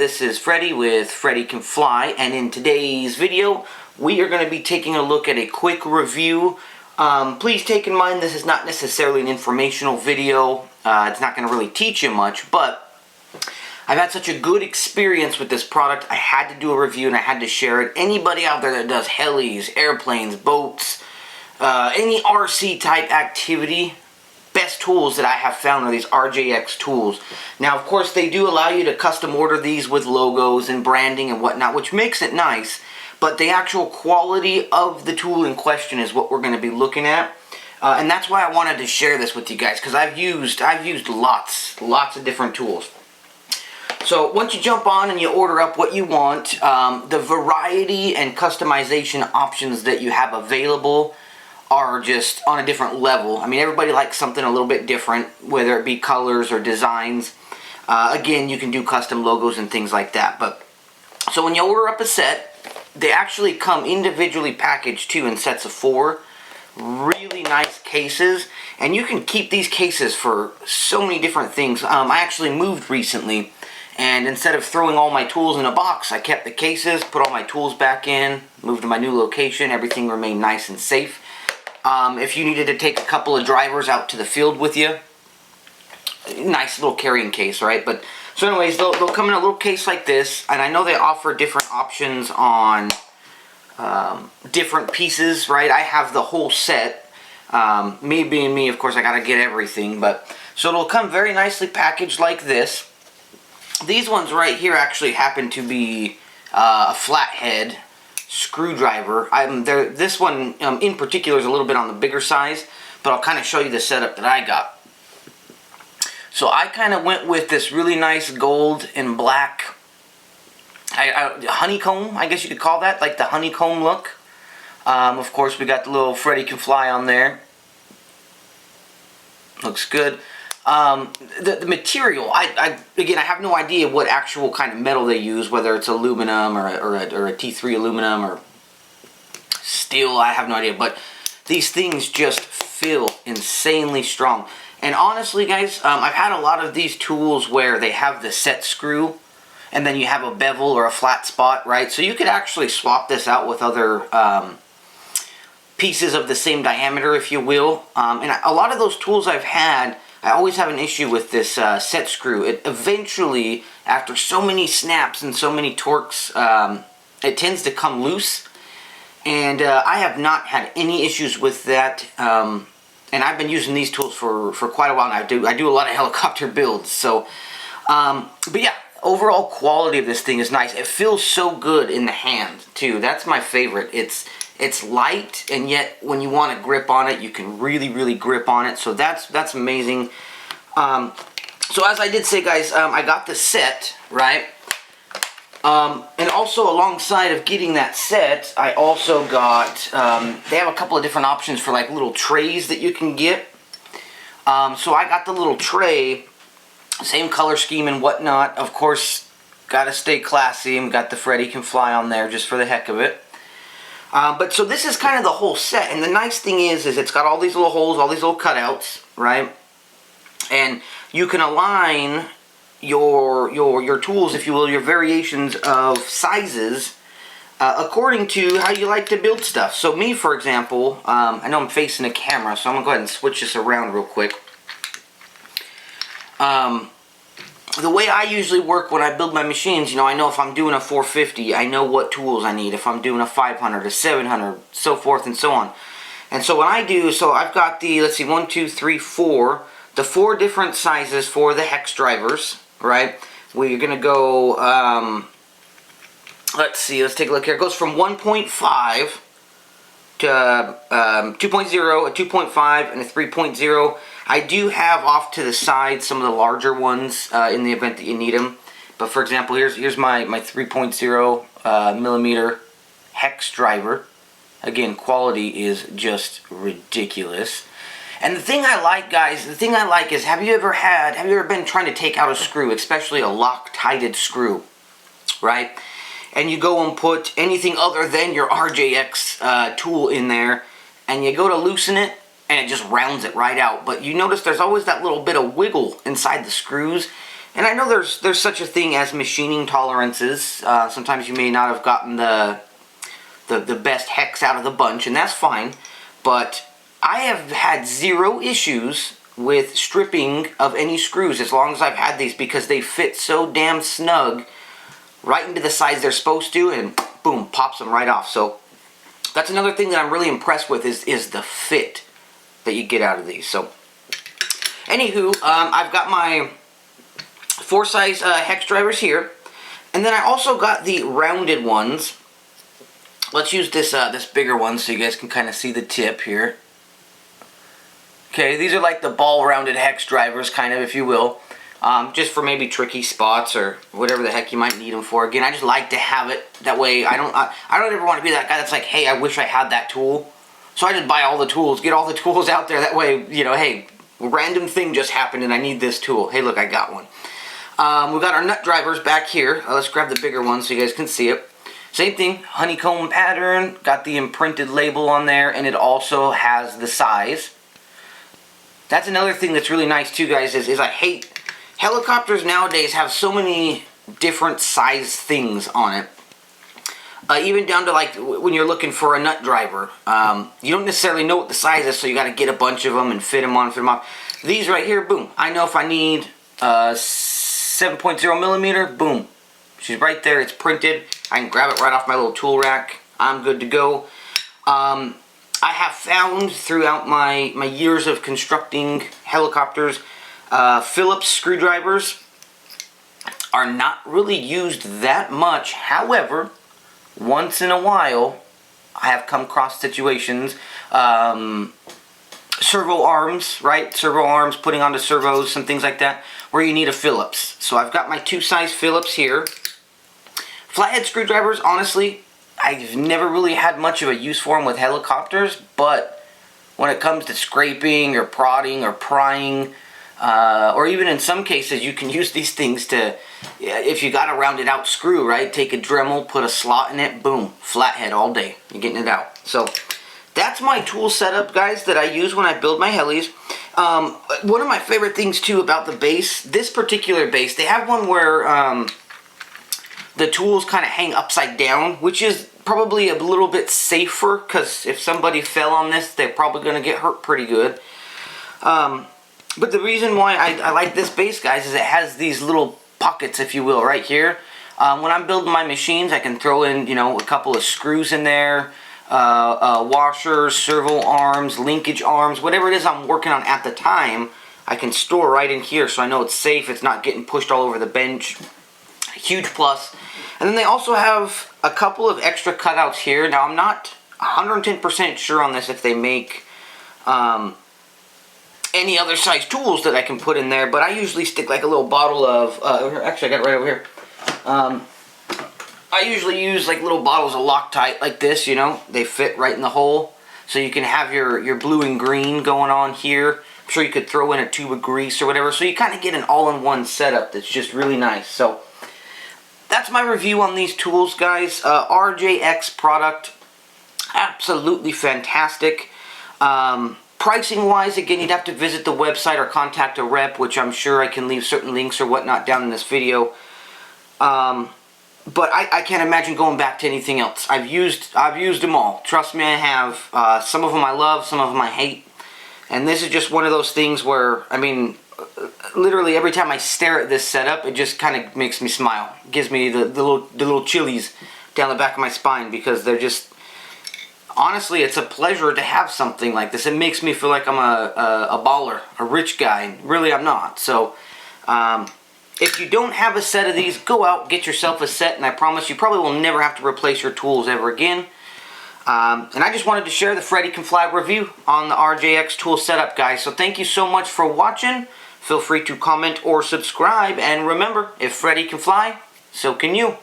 this is Freddy with FreddyCanFly, and in today's video we are going to be taking a look at a quick review. Please take in mind this is not necessarily an informational video. It's not going to really teach you much, but I've had such a good experience with this product, I had to do a review and I had to share it. Anybody out there that does helis, airplanes, boats, any RC type activity, best tools that I have found are these RJX tools. Now, of course, they do allow you to custom order these with logos and branding and whatnot, which makes it nice, but the actual quality of the tool in question is what we're going to be looking at. And that's why I wanted to share this with you guys, because I've used lots of different tools. So once you jump on and you order up what you want, the variety and customization options that you have available are just on a different level. I mean, everybody likes something a little bit different, whether it be colors or designs. Again, you can do custom logos and things like that. But so when you order up a set, they actually come individually packaged too in sets of 4. Really nice cases, and you can keep these cases for so many different things. I actually moved recently, and instead of throwing all my tools in a box, I kept the cases, put all my tools back in, moved to my new location. Everything remained nice and safe. If you needed to take a couple of drivers out to the field with you, nice little carrying case, right? But so anyways, they'll come in a little case like this, and I know they offer different options on different pieces, right? I have the whole set. Me being me, of course, I gotta get everything, but so it'll come very nicely packaged like this. These ones right here actually happen to be a Flathead Screwdriver. This one in particular is a little bit on the bigger size, but I'll kind of show you the setup that I got. So I kind of went with this really nice gold and black honeycomb, I guess you could call that, like the honeycomb look. Of course, we got the little FreddyCanFly on there. Looks good. The material, again, I have no idea what actual kind of metal they use, whether it's aluminum or a T3 aluminum or steel, I have no idea, but these things just feel insanely strong. And honestly, guys, I've had a lot of these tools where they have the set screw and then you have a bevel or a flat spot, right? So you could actually swap this out with other pieces of the same diameter, if you will. And a lot of those tools I've had, I always have an issue with this set screw. It eventually, after so many snaps and so many torques, it tends to come loose. And I have not had any issues with that. And I've been using these tools for quite a while now. I do a lot of helicopter builds. So, but yeah, overall quality of this thing is nice. It feels so good in the hand too. That's my favorite. It's light, and yet when you want to grip on it, you can really grip on it. So that's amazing. So as I did say, guys, I got the set, right? And also alongside of getting that set, I also got, they have a couple of different options for like little trays that you can get. So I got the little tray, same color scheme and whatnot. Of course, gotta stay classy, and got the FreddyCanFly on there just for the heck of it. But so this is kind of the whole set, and the nice thing is it's got all these little holes, all these little cutouts, right? And you can align your tools, if you will, your variations of sizes according to how you like to build stuff. So me, for example, I know I'm facing a camera, so I'm gonna go ahead and switch this around real quick. The way I usually work when I build my machines, you know, I know if I'm doing a 450, I know what tools I need. If I'm doing a 500, a 700, so forth and so on. And so what I do, so I've got the, let's see, 1, 2, 3, 4, the 4 different sizes for the hex drivers, right? We're going to go, let's see, let's take a look here. It goes from 1.5 to 2.0, a 2.5, and a 3.0. I do have off to the side some of the larger ones in the event that you need them. But for example, here's my 3.0 millimeter hex driver. Again, quality is just ridiculous. And the thing I like, guys, the thing I like is, have you ever been trying to take out a screw, especially a Loctited screw, right? And you go and put anything other than your RJX tool in there, and you go to loosen it, and it just rounds it right out. But you notice there's always that little bit of wiggle inside the screws. And I know there's such a thing as machining tolerances. Sometimes you may not have gotten the best hex out of the bunch, and that's fine. But I have had zero issues with stripping of any screws as long as I've had these, because they fit so damn snug right into the size they're supposed to, and boom, pops them right off. So that's another thing that I'm really impressed with is the fit that you get out of these. So anywho, I've got my 4-size hex drivers here, and then I also got the rounded ones. Let's use this this bigger one so you guys can kind of see the tip here. Okay, these are like the ball rounded hex drivers, kind of, if you will, just for maybe tricky spots or whatever the heck you might need them for. Again, I just like to have it that way. I don't ever want to be that guy that's like, hey, I wish I had that tool, so I just buy all the tools, get all the tools out there. That way, you know, hey, random thing just happened and I need this tool. Hey, look, I got one. We've got our nut drivers back here. Let's grab the bigger one so you guys can see it. Same thing, honeycomb pattern, got the imprinted label on there, and it also has the size. That's another thing that's really nice too, guys, is I hate helicopters nowadays have so many different size things on it. Even down to like when you're looking for a nut driver. You don't necessarily know what the size is, so you got to get a bunch of them and fit them on, fit them off. These right here, boom. I know if I need 7.0 millimeter, boom. She's right there, it's printed. I can grab it right off my little tool rack. I'm good to go. I have found throughout my years of constructing helicopters, Phillips screwdrivers are not really used that much. However, once in a while, I have come across situations, servo arms, right? Servo arms, putting onto servos, some things like that, where you need a Phillips. So I've got my 2-size Phillips here. Flathead screwdrivers, honestly, I've never really had much of a use for them with helicopters, but when it comes to scraping or prodding or prying, or even in some cases you can use these things to, if you got a rounded out screw, right, take a Dremel, put a slot in it, boom, flathead all day, you're getting it out. So that's my tool setup, guys, that I use when I build my helis. One of my favorite things too about the base, this particular base, they have one where the tools kind of hang upside down, which is probably a little bit safer, because if somebody fell on this, they're probably going to get hurt pretty good. But the reason why I like this base, guys, is it has these little pockets, if you will, right here. When I'm building my machines, I can throw in, you know, a couple of screws in there, washers, servo arms, linkage arms, whatever it is I'm working on at the time, I can store right in here, so I know it's safe, it's not getting pushed all over the bench. Huge plus. And then they also have a couple of extra cutouts here. Now, I'm not 110% sure on this if they make any other size tools that I can put in there, but I usually stick like a little bottle of, actually I got it right over here. I usually use like little bottles of Loctite like this, you know, they fit right in the hole. So you can have your blue and green going on here. I'm sure you could throw in a tube of grease or whatever. So you kind of get an all-in-one setup that's just really nice. So that's my review on these tools, guys. RJX product, absolutely fantastic. Pricing wise, again, you'd have to visit the website or contact a rep, which I'm sure I can leave certain links or whatnot down in this video. But I can't imagine going back to anything else. I've used them all. Trust me, I have. Some of them I love, some of them I hate. And this is just one of those things where, I mean, literally every time I stare at this setup, it just kind of makes me smile. It gives me the little chillies down the back of my spine, because they're just, honestly, it's a pleasure to have something like this. It makes me feel like I'm a baller, a rich guy, and really I'm not. So if you don't have a set of these, go out, get yourself a set, and I promise you probably will never have to replace your tools ever again. And I just wanted to share the FreddyCanFly review on the RJX tool setup, guys. So thank you so much for watching. Feel free to comment or subscribe, and remember, if Freddy can fly, so can you.